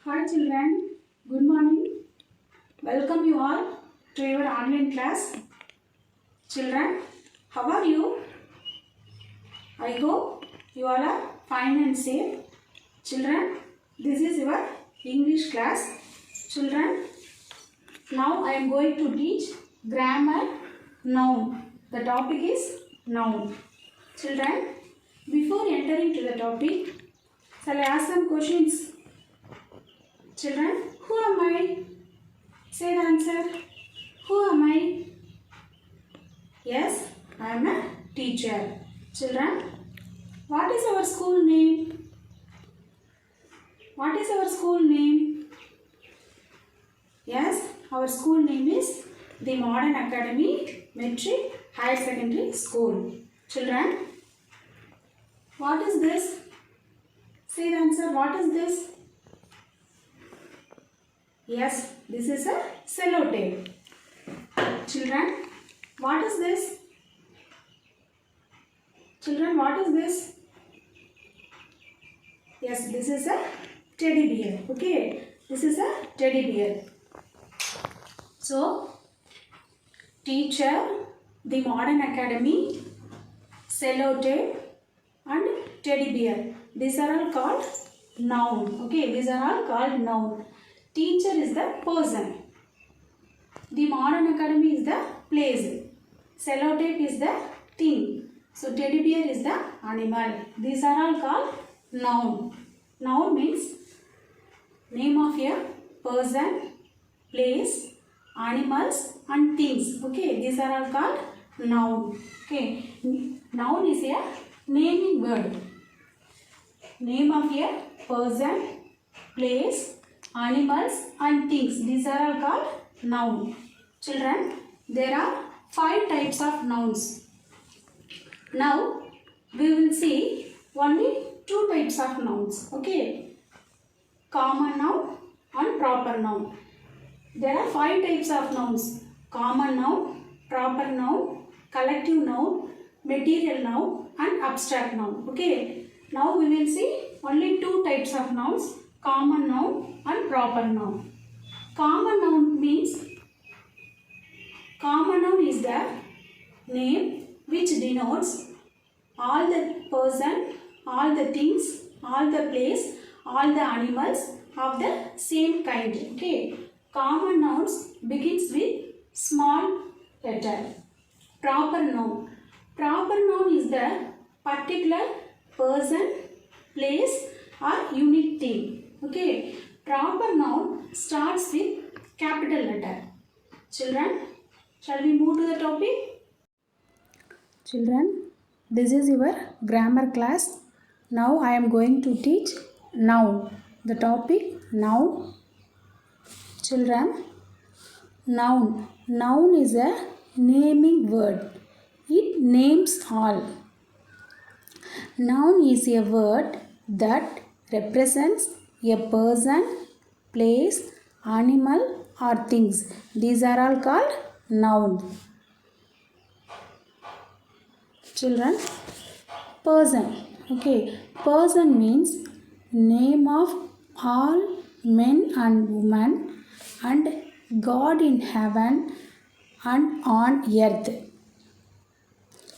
Hi children, good morning. Welcome you all to your online class. Children, how are you? I hope you all are fine and safe. Children, this is your English class. Children, now I am going to teach grammar noun. The topic is noun. Children, before entering to the topic, shall I ask some questions? Children, who am I? Say the answer. Who am I? Yes, I am a teacher. Children, what is our school name? What is our school name? Yes, our school name is the Modern Academy Metric Higher Secondary School. Children, what is this? Say the answer. What is this? Yes, this is a sellotape. Children, what is this? Children, what is this? Yes, this is a teddy bear. Okay, this is a teddy bear. So, teacher, the Modern Academy, sellotape and teddy bear. These are all called noun. Okay, these are all called noun. Teacher is the person. The Modern Academy is the place. Sellotape is the thing. So teddy bear is the animal. These are all called noun. Noun means name of a person, place, animals and things. Okay, these are all called noun. Okay, noun is a naming word. Name of a person, place, animals and things. These are all called noun. Children, there are 5 types of nouns. Now, we will see only 2 types of nouns. Okay, common noun and proper noun. There are 5 types of nouns. Common noun, proper noun, collective noun, material noun and abstract noun. Okay, now we will see only 2 types of nouns. Common noun and proper noun. Common noun means common noun is the name which denotes all the person, all the things, all the place, all the animals of the same kind. Okay. Common nouns begins with small letter. Proper noun. Proper noun is the particular person, place or unique thing. Okay, proper noun starts with capital letter. Children, shall we move to the topic? Children, this is your grammar class. Now I am going to teach noun. The topic noun. Children, noun. Noun is a naming word. It names all. Noun is a word that represents a person, place, animal or things. These are all called noun. Children, person. Okay, person means name of all men and women and God in heaven and on earth.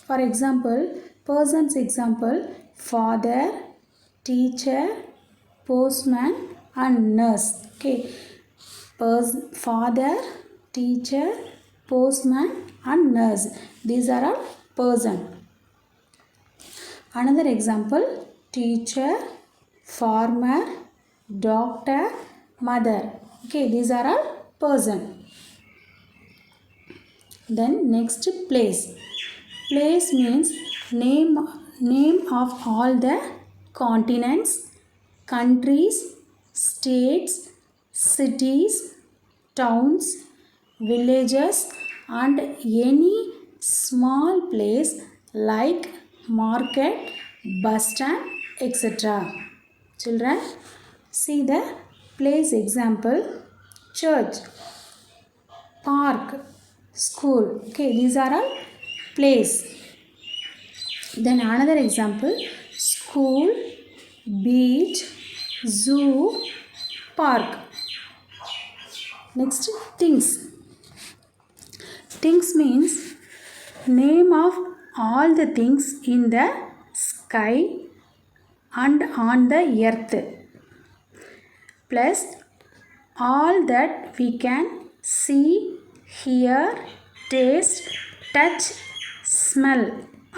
For example, person's example, father, teacher, postman and nurse. Okay, father, teacher, postman and nurse. These are all person. Another example, teacher, farmer, doctor, mother. Okay, these are all person. Then next, place. Place means name of all the continents, countries, states, cities, towns, villages and any small place like market, bus stand, etc. Children, see the place example, church, park, school. Okay, these are all place. Then another example, school, beach, zoo, park. Next, things. Things means name of all the things in the sky and on the earth, plus all that we can see, hear, taste, touch, smell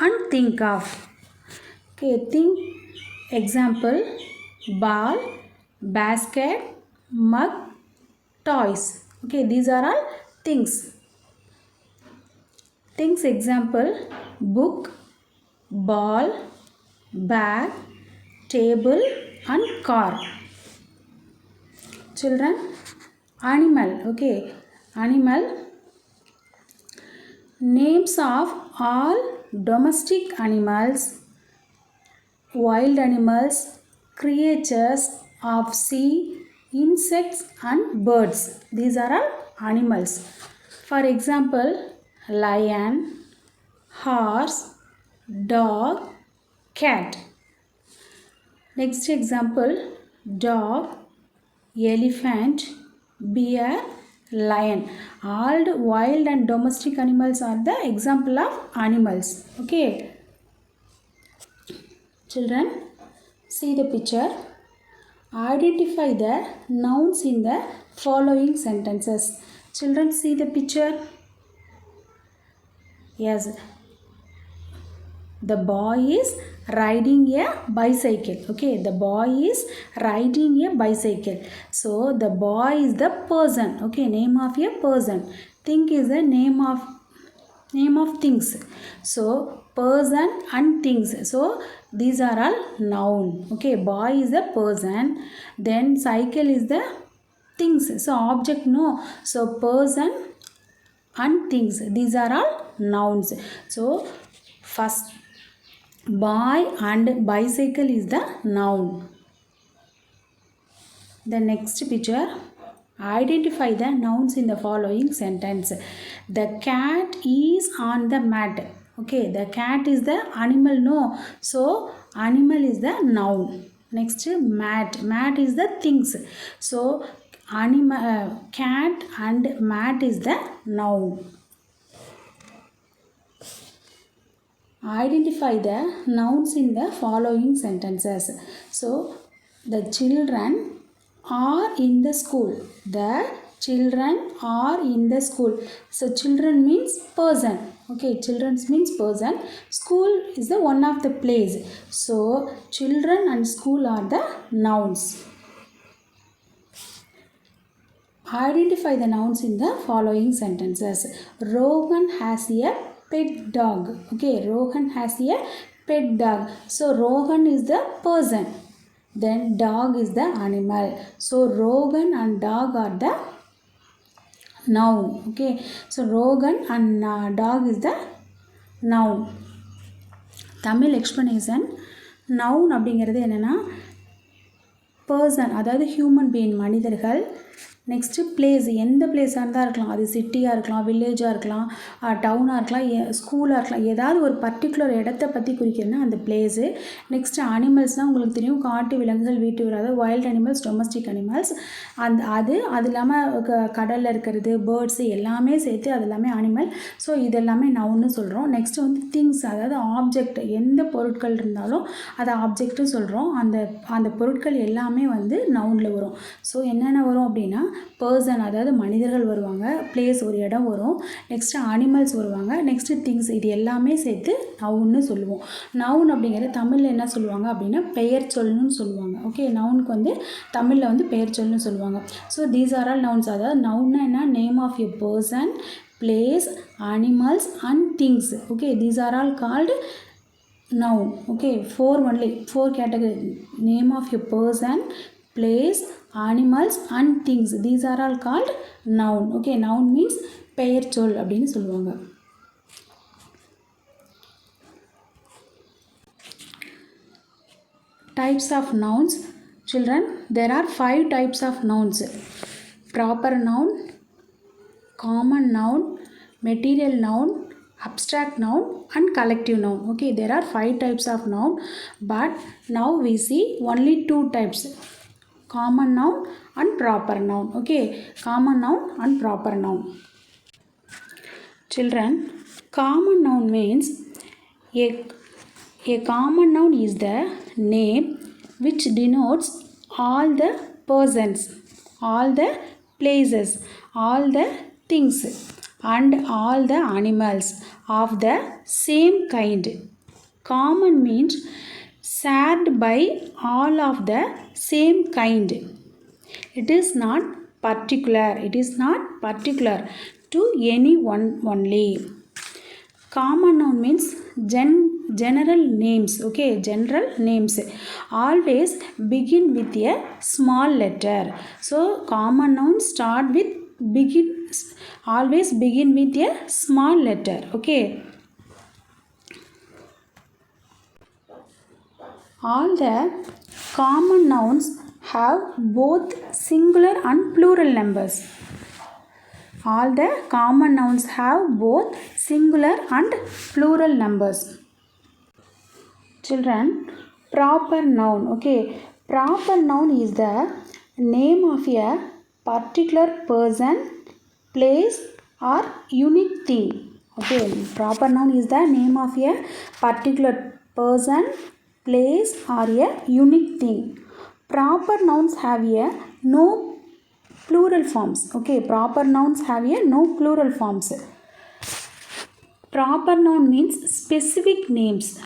and think of. Okay, think example: ball, basket, mug, toys. Okay, these are all things. Things example: book, ball, bag, table and car. Children, animal. Okay, animal. Names of all domestic animals, wild animals, creatures of sea, insects and birds. These are all animals. For example, lion, horse, dog, cat. Next example: dog, elephant, bear, lion. All the wild and domestic animals are the example of animals. Okay, children, see the picture. Identify the nouns in the following sentences. Children, see the picture. Yes, the boy is riding a bicycle. Okay, the boy is riding a bicycle. So the boy is the person. Okay, name of a person. Think is the name of things. So person and things. So these are all noun. Okay, boy is the person, then cycle is the things. So object, no. So person and things, these are all nouns. So first, boy and bicycle is the noun. The next picture, identify the nouns in the following sentence. The cat is on the mat. Okay, the cat is the animal, no. So animal is the noun. Next, mat. Mat is the things. So animal, cat and mat is the noun. Identify the nouns in the following sentences. So the children are in the school. The children are in the school. So children means person. Okay, children means person. School is the one of the place. So children and school are the nouns. Identify the nouns in the following sentences. Rohan has a pet dog. Okay, Rohan has a pet dog. So Rohan is the person, then dog is the animal. So Rohan and dog are the noun. Okay, so Rohan and dog is the noun. Tamil explanation. Noun அப்படிங்கிறது என்னன்னா person, அதாவது human being, மனிதர்கள். Next place, எந்த பிளேஸாக இருந்தால் இருக்கலாம். அது சிட்டியாக இருக்கலாம், வில்லேஜாக இருக்கலாம், டவுனாக இருக்கலாம், ஸ்கூலாக இருக்கலாம். ஏதாவது ஒரு பர்டிகுலர் இடத்த பற்றி குறிக்கிறதுனா அந்த பிளேஸு. நெக்ஸ்ட்டு அனிமல்ஸ்னால் உங்களுக்கு தெரியும், காட்டு விலங்குகள், வீட்டு விலங்கு, வைல்ட் அனிமல்ஸ், டொமஸ்டிக் அனிமல்ஸ். அது இல்லாமல் கடலில் இருக்கிறது, பேர்ட்ஸு எல்லாமே சேர்த்து அது எல்லாமே அனிமல். ஸோ இது எல்லாமே நவுன்னு சொல்கிறோம். நெக்ஸ்ட்டு வந்து திங்ஸ், அதாவது ஆப்ஜெக்ட், எந்த பொருட்கள் இருந்தாலும் அதை ஆப்ஜெக்ட்டு சொல்கிறோம். அந்த பொருட்கள் எல்லாமே வந்து நவுனில் வரும். ஸோ என்னென்ன வரும் அப்படின்னா பர்சன், அதாவது மனிதர்கள் வருவாங்க, பிளேஸ் ஒரு இடம் வரும், நெக்ஸ்ட்டு அனிமல்ஸ் வருவாங்க, நெக்ஸ்ட்டு திங்ஸ், இது எல்லாமே சேர்த்து நவுன்னு சொல்லுவோம். நவுன் அப்படிங்கிறது தமிழில் என்ன சொல்லுவாங்க அப்படின்னா பெயர் சொல்லுன்னு சொல்லுவாங்க. ஓகே, நவுனுக்கு வந்து தமிழில் வந்து பெயர் சொல்லுன்னு சொல்லுவாங்க. So these are all nouns. அதாவது நவுன்னா என்ன, name of a person, place, animals and things. Okay, these are all called noun. Okay, four category: name of a person, place, animals and things. These are all called noun. Okay, noun means பெயர் சொல் அப்படின்னு சொல்லுவாங்க. Types of nouns. Children, there are 5 types of nouns: proper noun, common noun, material noun, abstract noun and collective noun. Okay, there are 5 types of noun, but now we see only 2 types: common noun and proper noun. Okay, common noun and proper noun. Children, common noun means a common noun is the name which denotes all the persons, all the places, all the things and all the animals of the same kind. Common means shared by all of the same kind. It is not particular. It is not particular to any one only. Common noun means general names. Okay, general names always begin with a small letter. So common nouns start with always begin with a small letter. Okay. All the common nouns have both singular and plural numbers. All the common nouns have both singular and plural numbers. Children, proper noun. Okay, proper noun is the name of a particular person, place or unique thing. Okay, proper noun is the name of a particular person, place or a unique thing. Proper nouns have a no plural forms. Okay, proper nouns have a no plural forms. Proper noun means specific names.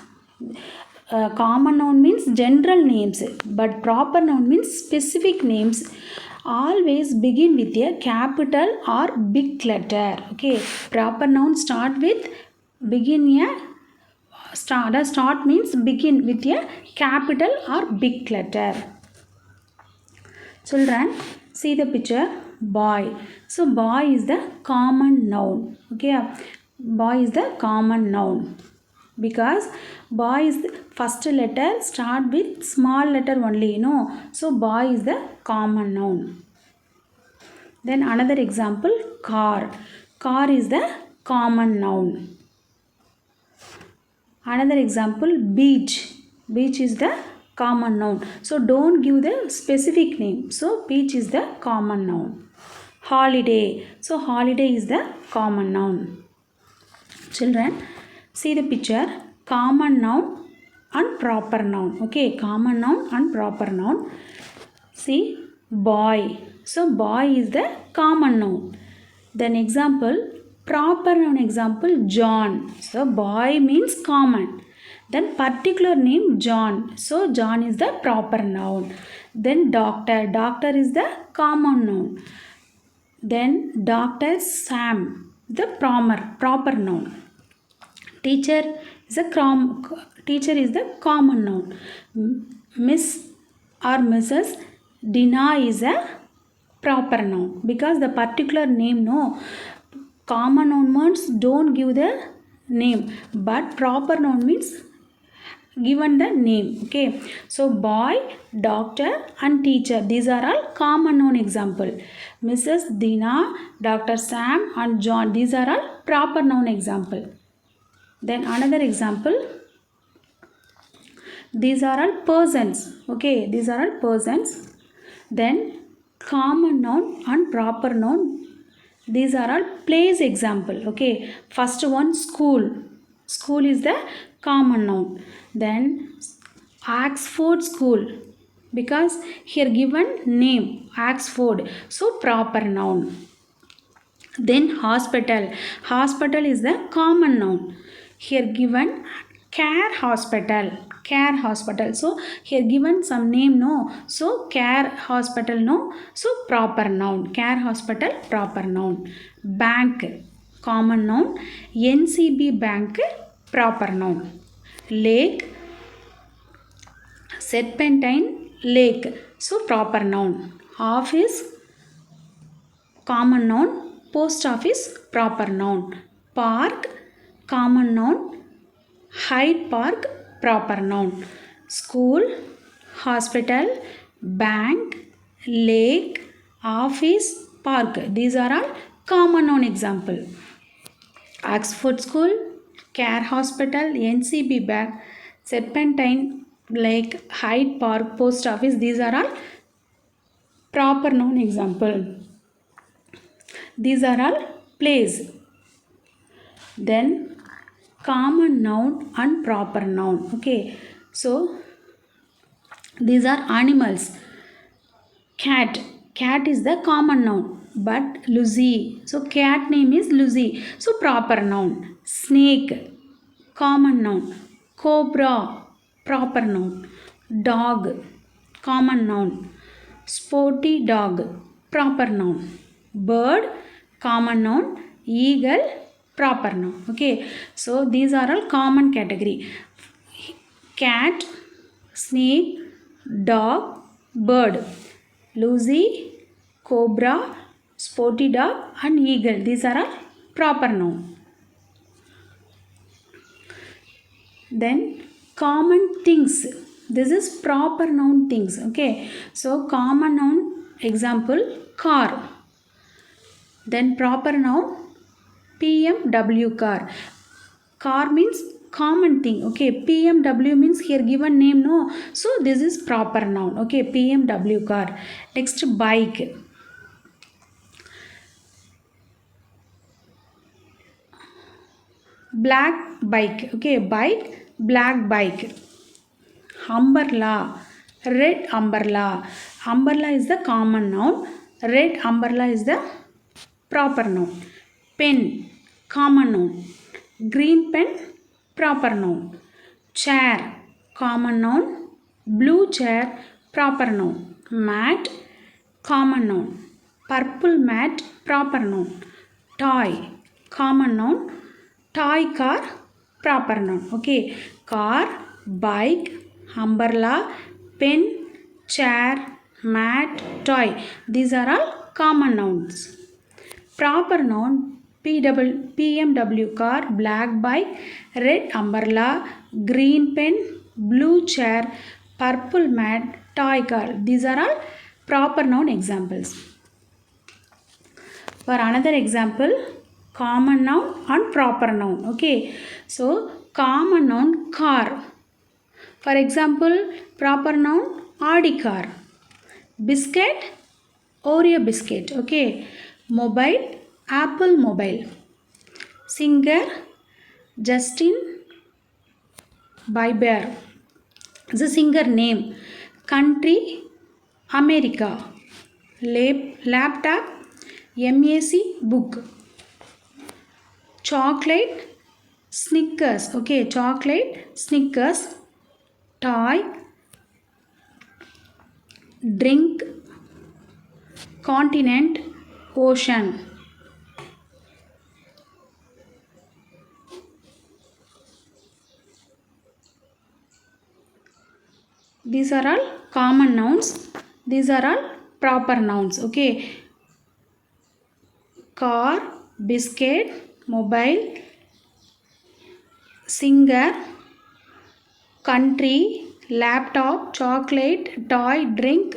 Common noun means general names, but proper noun means specific names. Always begin with a capital or big letter. Okay, proper noun start with start means begin with a capital or big letter. Children, see the picture. Boy. So boy is the common noun. Okay, boy is the common noun because boy is the first letter start with small letter only. So boy is the common noun. Then another example, car. Car is the common noun. Another example, beach. Beach is the common noun. So don't give the specific name. So beach is the common noun. Holiday. So holiday is the common noun. Children, see the picture. Common noun and proper noun. Okay, common noun and proper noun. See, boy. So boy is the common noun. Then example, proper noun example, John. So boy means common. Then particular name John. So John is the proper noun. Then doctor. Doctor is the common noun. Then Dr. Sam, the proper noun. Teacher is the common noun. Miss or Mrs. Dina is a proper noun because the particular name, common noun means don't give the name, but proper noun means given the name. Okay, so boy, doctor and teacher, these are all common noun example. Mrs. Dina, Dr. Sam and John, these are all proper noun example. Then another example, these are all persons. Okay, these are all persons. Then common noun and proper noun, these are all place example. Okay, first one, school. School is the common noun. Then Oxford School, because here given name Oxford, so proper noun. Then hospital. Hospital is the common noun. Here given care hospital. Care hospital. So here given some name, so care hospital, so proper noun. Care hospital, proper noun. Bank, common noun. NCB bank, proper noun. Lake, Serpentine lake, so proper noun. Office, common noun. Post office, proper noun. Park, common noun. Hyde Park, proper noun. School, hospital, bank, lake, office, park, these are all common noun example. Oxford School, Care Hospital, NCB bank, Serpentine lake, Hyde Park, post office, these are all proper noun example. These are all place. Then common noun and proper noun. Okay, so these are animals. Cat is the common noun, but Lucy, so cat name is Lucy, so proper noun. Snake, common noun. Cobra, proper noun. Dog, common noun. Sporty dog, proper noun. Bird, common noun. Eagle, proper noun. Okay, so these are all common category. Cat, snake, dog, bird. Lucy, cobra, sporty dog and eagle. These are all proper noun. Then common things. This is proper noun things. Okay, so common noun example car. Then proper noun BMW car. Car means common thing. Okay, BMW means here given name, no, so this is proper noun. Okay, BMW car. Next, bike. Black bike. Okay, bike, black bike. Umbrella, red umbrella. Umbrella is the common noun, red umbrella is the proper noun. Pen, common noun. Green pen, proper noun. Chair, common noun. Blue chair, proper noun. Mat, common noun. Purple mat, proper noun. Toy, common noun. Toy car, proper noun. Okay, car, bike, umbrella, pen, chair, mat, toy. These are all common nouns. Proper noun BMW car, black bike, red umbrella, green pen, blue chair, purple mat, toy car. These are all proper noun examples. For another example, common noun and proper noun. Okay, so common noun car. For example, proper noun Audi car. Biscuit, Oreo biscuit. Okay, mobile, Apple mobile. Singer, Justin Bieber. The singer name. Country, America. Laptop, MAC book. Chocolate, Snickers. Okay, chocolate, Snickers. Toy, drink, continent, ocean. These are all common nouns. These are all proper nouns. Okay, car, biscuit, mobile, singer, country, laptop, chocolate, toy, drink,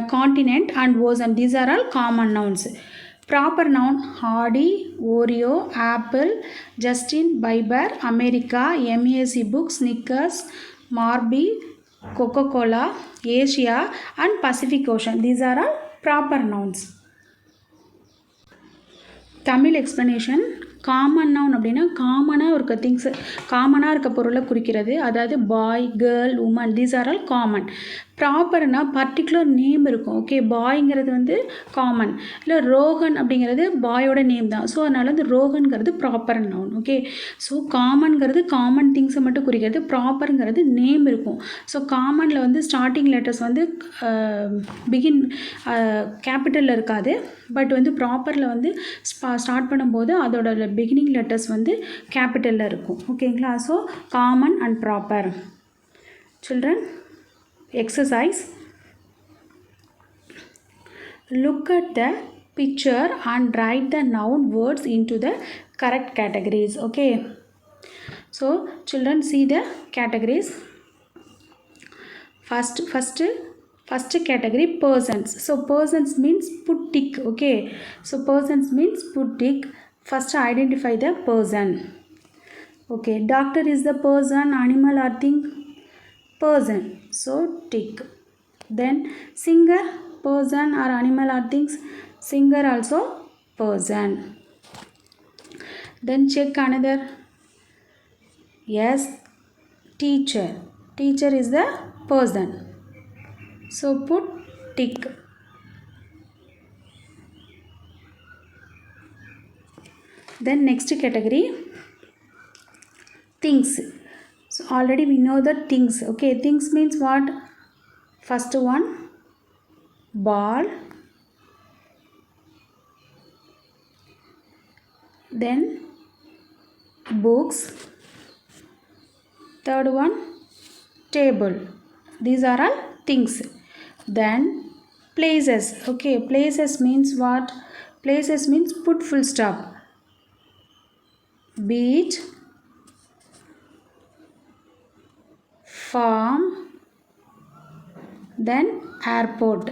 continent and ocean. These are all common nouns. Proper noun Audi, Oreo, Apple, Justin Bieber, America, MAC book, Snickers, Marby, Coca-Cola, Asia and Pacific Ocean. These are all proper nouns. Tamil explanation. Common noun அப்படின்னா காமனாக இருக்க things, காமனாக இருக்க பொருளை குறிக்கிறது. அதாவது boy, girl, woman, these are all common. ப்ராப்பர்னால் particular name இருக்கும். ஓகே, பாய்ங்கிறது வந்து காமன், இல்லை ரோஹன் அப்படிங்கிறது பாயோட நேம் தான். ஸோ அதனால் வந்து ரோஹன்கிறது ப்ராப்பர் நவுன். ஓகே, ஸோ காமன்கிறது காமன் திங்ஸை மட்டும் குறிக்கிறது, ப்ராப்பருங்கிறது நேம் இருக்கும். ஸோ காமனில் வந்து ஸ்டார்டிங் லெட்டர்ஸ் வந்து கேபிட்டலில் இருக்காது. பட் வந்து ப்ராப்பரில் வந்து ஸ்டார்ட் பண்ணும்போது அதோட பிகினிங் லெட்டர்ஸ் வந்து கேபிட்டலில் இருக்கும். ஓகேங்களா? So common and proper. Children, exercise. Look at the picture and write the noun words into the correct categories. Okay, so children, see the categories. First category, persons. So persons means put tick. Okay, so persons means put tick. First identify the person. Okay, doctor is the person, animal or thing? Person, so tick. Then singer, person or animal or things. Singer also person. Then check another. Yes, teacher. Teacher is the person. So put tick. Then next category, things. So already we know the things. Okay, things means what? First one, ball. Then books. Third one, table. These are all things. Then places. Okay, places means what? Places means put full stop. Beach, farm, then airport.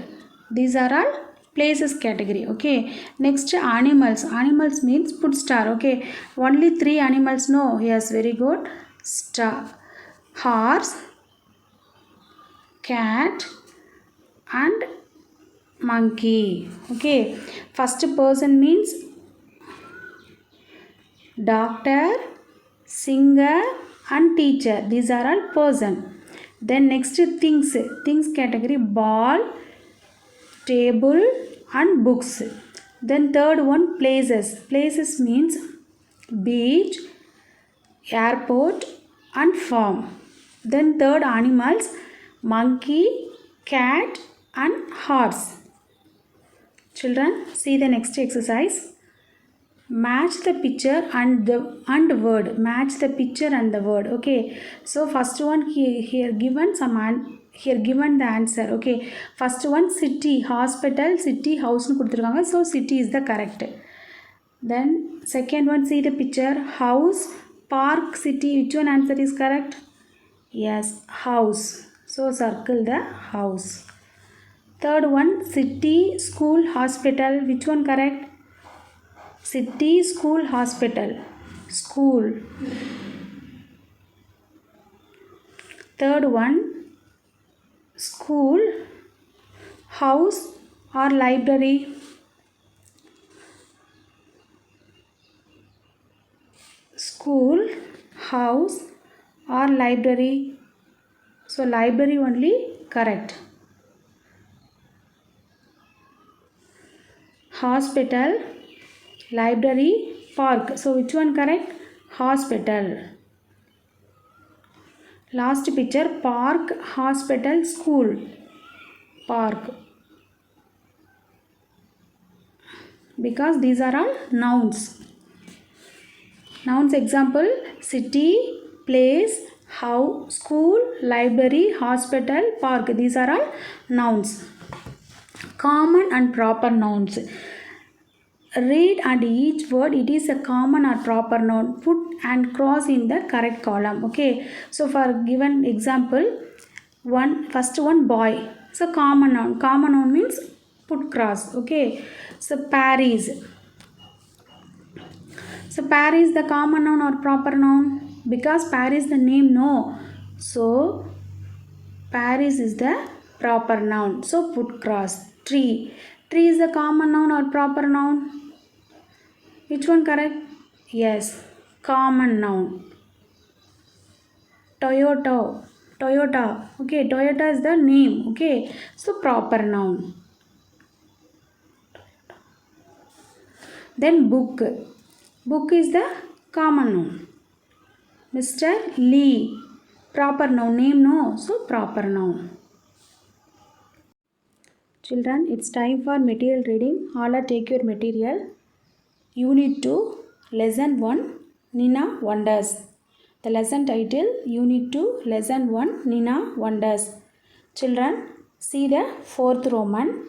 These are all places category. Okay, next animals. Animals means put star. Okay, only 3 animals. No, yes, very good. Star, horse, cat and monkey. Okay, first person means doctor, singer and teacher. These are all person. Then next things. Things category, ball, table and books. Then third one, places. Places means beach, airport and farm. Then third, animals, monkey, cat and horse. Children, see the next exercise. Match the picture and the word. Match the picture and the word. Okay, so first one here given here given the answer. Okay, first one, city, hospital, city, house nu kuduthirukanga, so city is the correct. Then second one, see the picture, house, park, city, which one answer is correct? Yes, house, so circle the house. Third one, city, school, hospital, which one correct? City, school, hospital, school. Third one, school, house or library. School, house or library. So library only correct. Hospital, library, park. So which one correct? Hospital. Last picture, park, hospital, school, park. Because these are all nouns. Nouns example, city, place, house, school, library, hospital, park. These are all nouns. Common and proper nouns. Read and each word it is a common or proper noun. Put and cross in the correct column. Okay. So for given example, first one, boy. So common noun. Common noun means put cross. Okay. So Paris. So Paris the common noun or proper noun? Because Paris the name, no. So Paris is the proper noun. So put cross. Tree. Tree is the common noun or proper noun? Which one correct? Yes, common noun. Toyota. Toyota. Okay, Toyota is the name. Okay, so proper noun. Then book. Book is the common noun. Mr. Lee. Proper noun. Name, no. So proper noun. Children, it's time for material reading. All are take your material. Unit 2, Lesson 1, Nina Wonders. The lesson title, Unit 2, Lesson 1, Nina Wonders. Children, see the 4th Roman,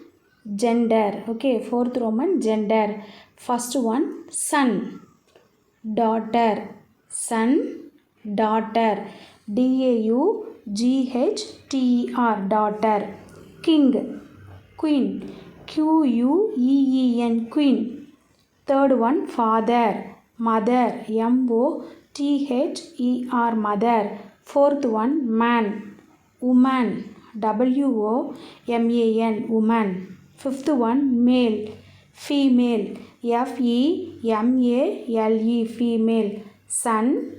gender. Okay, 4th Roman, gender. First one, son, daughter, son, daughter. D-A-U-G-H-T-E-R, daughter. King, queen, Q-U-E-E-N, queen. Third one, father, mother, M-O-T-H-E-R, mother. Fourth one, man, woman, WOMAN, woman. Fifth one, male, female, FEMALE, female. Son,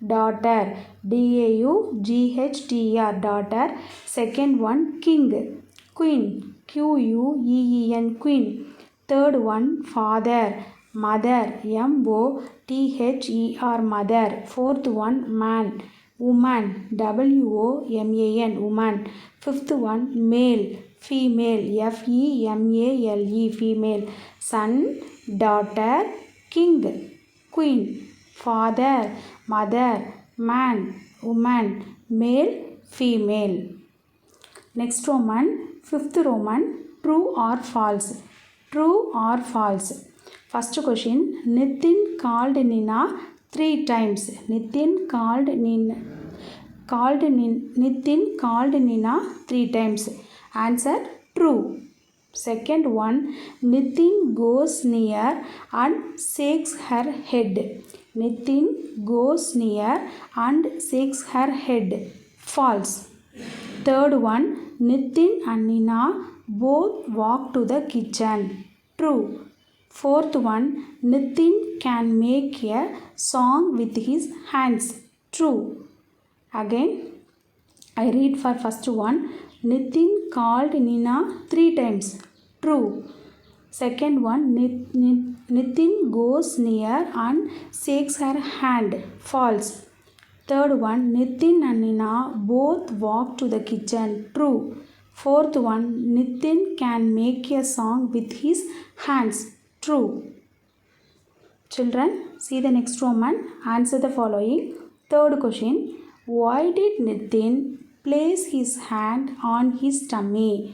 daughter, DAUGHTR, daughter. Second one, king, queen, QUEEN, queen. Third one, father, mother, MOTHER, mother. Fourth one, man, woman, WOMAN, woman. Fifth one, male, female, FEMALE, female. Son, daughter, king, queen, father, mother, man, woman, male, female. Next Roman, fifth Roman, true or false. True or false. First question, Nitin called Nina 3 times. Nitin called Nina 3 times. Answer, true. Second one, Nitin goes near and shakes her head. Nitin goes near and shakes her head. False. Third one, Nitin and Nina both walk to the kitchen. True. Fourth one, Nitin can make a song with his hands. True. Again, I read for first one. Nitin called Nina 3 times. True. Second one, Nitin goes near and shakes her hand. False. Third one, Nitin and Nina both walk to the kitchen. True. Fourth one, Nitin can make a song with his hands. True. Children, see the next Roman. Answer the following. Third question, why did Nitin place his hand on his tummy?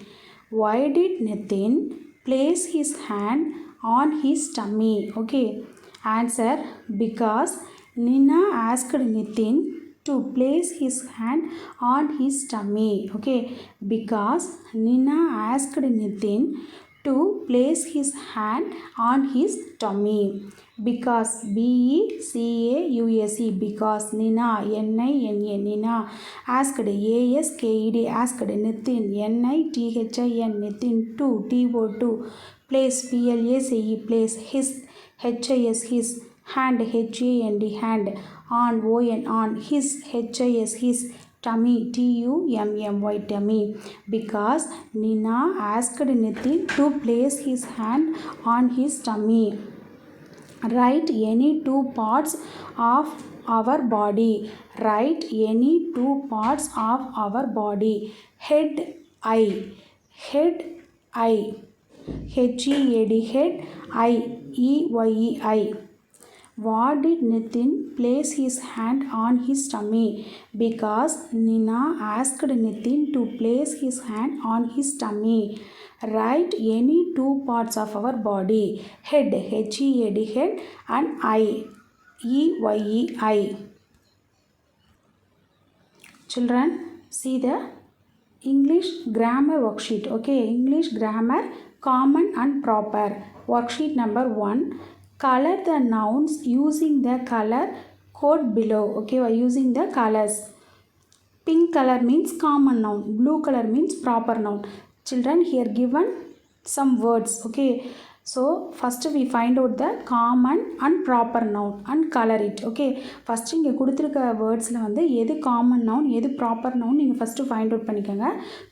Why did Nitin place his hand on his tummy? Okay. Answer, because Nina asked Nitin to place his hand on his tummy. Okay. Because Nina asked Nitin to place his hand on his tummy. Because, BECAUSE, because Nina, NINA, Nina asked, ASKED, asked Nitin, NITHIN, Nitin to, TO2, place, PLACE, place, his, HIS, his, hand, HAND, hand, on, on, his, his, tummy, TUMMY, tummy. Because Nina asked Nitin to place his hand on his tummy. Write any 2 parts of our body. Write any 2 parts of our body. Head, eye. Head, eye. HEAD, head, eye, EYE, eye. Why did Nitin place his hand on his tummy? Because Nina asked Nitin to place his hand on his tummy. Write any 2 parts of our body. Head, HEAD, head, and eye, EYE, eye. Children, see the English grammar worksheet. Okay, English grammar common and proper. Worksheet number 1. Color the nouns using the color code below. Okay, by using the colors. Pink color means common noun. Blue color means proper noun. Children, here given some words. Okay, so first we find out the common and proper noun and color it. Okay, first இங்கே கொடுத்துருக்க வேர்ட்ஸில் வந்து எது common noun எது proper noun நீங்கள் first find out பண்ணிக்கோங்க.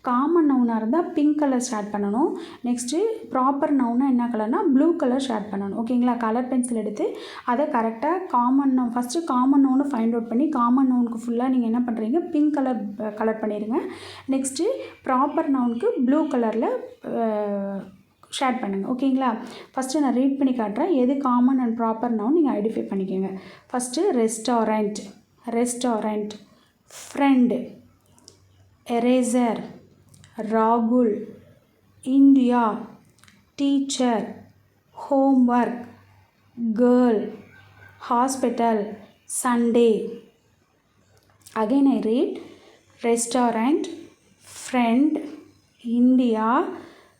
Common நவுனாக இருந்தால் pink colour start பண்ணணும். Next proper நவுனாக என்ன கலர்னால் ப்ளூ கலர் ஸ்டார்ட் பண்ணணும். ஓகேங்களா, கலர் பென்சில் எடுத்து அதை கரெக்டாக காமன் நவுன் ஃபஸ்ட்டு காமன் நவுனை ஃபைண்ட் அவுட் பண்ணி காமன் நவுனுக்கு ஃபுல்லாக நீங்கள் என்ன பண்ணுறீங்க, பிங்க் கலர் பண்ணிடுங்க. நெக்ஸ்ட்டு ப்ராப்பர் நவுனுக்கு ப்ளூ கலரில் ஷேர் பண்ணுங்கள். ஓகேங்களா, ஃபஸ்ட்டு நான் ரீட் பண்ணி காட்டுறேன். எது காமன் அண்ட் ப்ராப்பர் நவுன் நீங்கள் ஐடென்டிஃபை பண்ணிக்கோங்க. First restaurant, restaurant. Friend, eraser, ராகுல், India, teacher, homework, girl, hospital, Sunday. Again I read, restaurant, friend, India,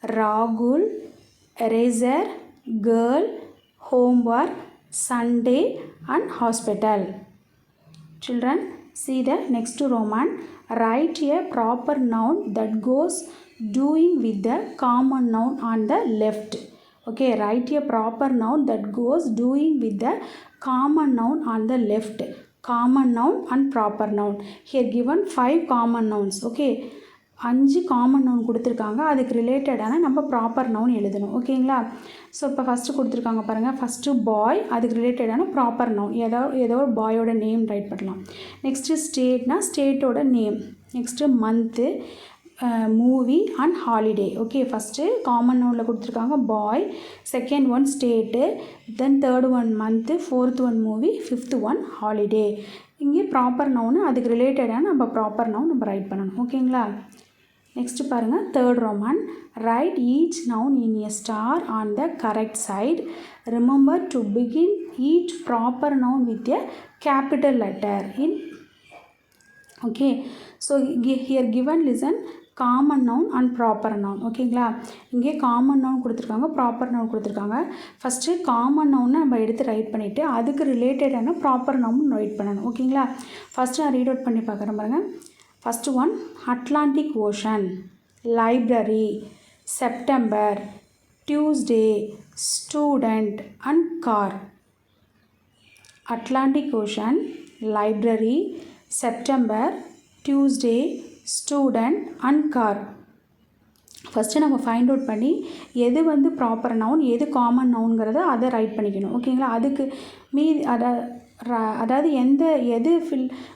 Rahul, eraser, girl, homework, Sunday and hospital. Children, see the next Roman. write a proper noun that goes doing with the common noun on the left. Okay, write a proper noun that goes doing with the common noun on the left. Common noun and proper noun. Here given 5 common nouns. Okay, 5 common noun கொடுத்துருக்காங்க. அதுக்கு ரிலேட்டடான நம்ம proper noun எழுதணும். ஓகேங்களா? So இப்போ first கொடுத்துருக்காங்க பாருங்கள். First பாய், அதுக்கு ரிலேட்டடான ப்ராப்பர் நவுன் ஏதோ ஒரு பாயோட நேம் ரைட் பண்ணலாம். நெக்ஸ்ட்டு ஸ்டேட்னா ஸ்டேட்டோட name. Next month, movie and holiday. Okay, first common நவுனில் கொடுத்துருக்காங்க boy, second one state, then third one month, fourth one movie, fifth one holiday. இங்கே ப்ராப்பர் நவுனு அதுக்கு ரிலேட்டடான நம்ம ப்ராப்பர் நவுன் நம்ம ரைட் பண்ணணும். ஓகேங்களா? நெக்ஸ்ட்டு பாருங்கள், third Roman. Write each noun in a star on the correct side. Remember to begin each proper noun with a capital letter in. Okay, so here given listen common noun and proper noun. ஓகேங்களா? இங்கே common noun கொடுத்துருக்காங்க, proper noun கொடுத்துருக்காங்க. First common நவுனை நம்ம எடுத்து right பண்ணிவிட்டு அதுக்கு ரிலேட்டடான ப்ராப்பர் நவுன் ரைட் பண்ணணும். ஓகேங்களா? ஃபஸ்ட்டு நான் ரீட் அவுட் பண்ணி பார்க்குறேன் பாருங்கள். First one, Atlantic ocean, library, September, Tuesday, student and car. Atlantic ocean, library, September, Tuesday, student and car. First நம்ம ஃபைண்ட் அவுட் பண்ணி எது வந்து ப்ராப்பர் நவுன் எது காமன் நவுன்கிறத அதை ரைட் பண்ணிக்கணும். ஓகேங்களா? அதுக்கு மீதி அதாவது எது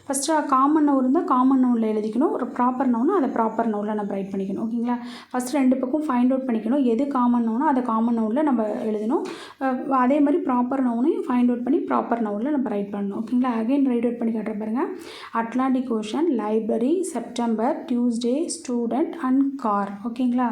ஃபஸ்ட்டு காமன் நவுன் இருந்தால் காமன் நவுனில் எழுதிக்கணும். ஒரு ப்ராப்பர் நவுனா அதை ப்ராப்பர் நவுனில் நம்ம ரைட் பண்ணிக்கணும். ஓகேங்களா? ஃபஸ்ட்டு 2 பக்கம் ஃபைண்ட் அவுட் பண்ணிக்கணும். எது காமன் நவுனோ அதை காமன் நவுனில் நம்ம எழுதணும். அதே மாதிரி ப்ராப்பர் நவுனையும் ஃபைண்ட் அவுட் பண்ணி ப்ராப்பர் நவுனில் நம்ம ரைட் பண்ணணும். ஓகேங்களா? அகைன் ரைட் அவுட் பண்ணி காட்டுற பாருங்கள். Atlantic ocean, library, September, Tuesday, student and car. ஓகேங்களா?